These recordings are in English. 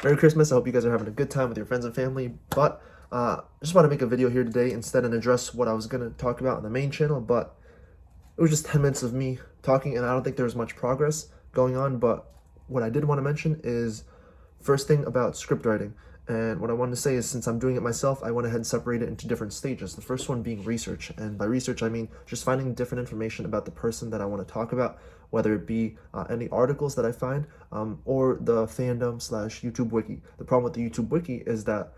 Merry Christmas. I hope you guys are having a good time with your friends and family. But I just want to make a video here today instead and address what I was going to talk about on the main channel. But it was just 10 minutes of me talking, and I don't think there was much progress going on. But what I did want to mention is first thing about script writing. And what I wanted to say is, since I'm doing it myself, I went ahead and separated it into different stages. The first one being research. And by research, I mean just finding different information about the person that I want to talk about, whether it be any articles that I find or the fandom slash YouTube wiki. The problem with the YouTube wiki is that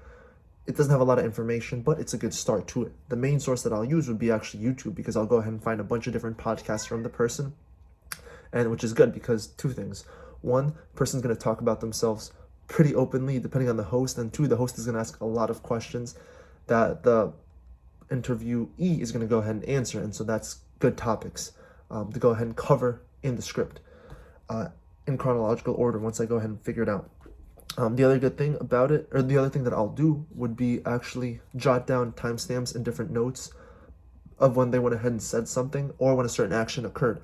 it doesn't have a lot of information, but it's a good start to it. The main source that I'll use would be actually YouTube, because I'll go ahead and find a bunch of different podcasts from the person, and which is good because two things. One, the person's going to talk about themselves pretty openly depending on the host, and two, the host is going to ask a lot of questions that the interviewee is going to go ahead and answer, and so that's good topics to go ahead and cover in the script in chronological order once I go ahead and figure it out. The other good thing about it, or the other thing that I'll do, would be actually jot down timestamps and different notes of when they went ahead and said something or when a certain action occurred.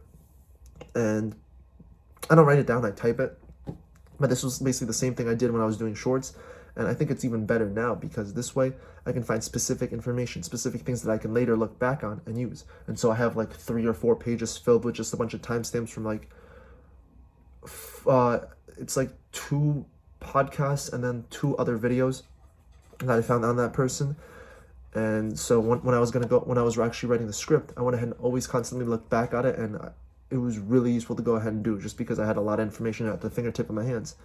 And I don't write it down, I type it. But this was basically the same thing I did when I was doing shorts, and I think it's even better now because this way I can find specific information, specific things that I can later look back on and use. And so I have like 3 or 4 pages filled with just a bunch of timestamps from like, it's like 2 podcasts and then 2 other videos that I found on that person. And so when I was actually writing the script, I went ahead and always constantly looked back at it, and it was really useful to go ahead and do, just because I had a lot of information at the fingertip of my hands.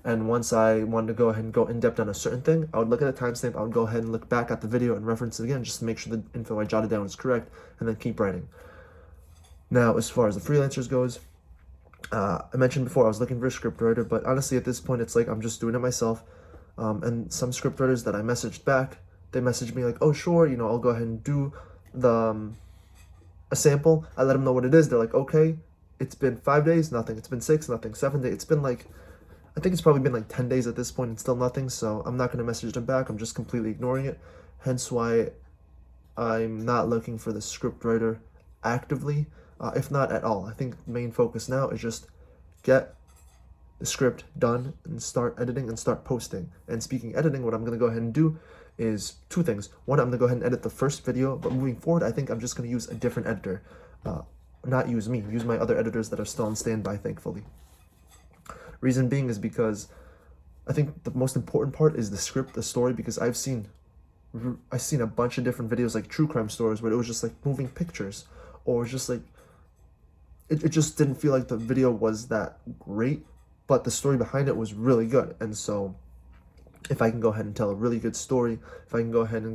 And once I wanted to go ahead and go in depth on a certain thing, I would look at the timestamp, I would go ahead and look back at the video and reference it again just to make sure the info I jotted down is correct, and then keep writing. Now, as far as the freelancers goes, I mentioned before I was looking for a scriptwriter, but honestly at this point it's like I'm just doing it myself. And some scriptwriters that I messaged back, they messaged me like, oh sure, I'll go ahead and do the a sample. I let them know what it is. They're like, okay. It's been 5 days, nothing. It's been 6, nothing. 7 days. It's been like, I think it's probably been like 10 days at this point and still nothing. So I'm not going to message them back. I'm just completely ignoring it. Hence why I'm not looking for the scriptwriter actively, if not at all. I think the main focus now is just get the script done and start editing and start posting. And speaking editing, what I'm going to go ahead and do is 2 things. One, I'm going to go ahead and edit the first video, but moving forward, I think I'm just going to use a different editor. Not use me, use my other editors that are still on standby, thankfully. Reason being is because I think the most important part is the script, the story, because I've seen a bunch of different videos, like true crime stories, where it was just like moving pictures, or just like, it just didn't feel like the video was that great, but the story behind it was really good. And so if I can go ahead and tell a really good story, if I can go ahead and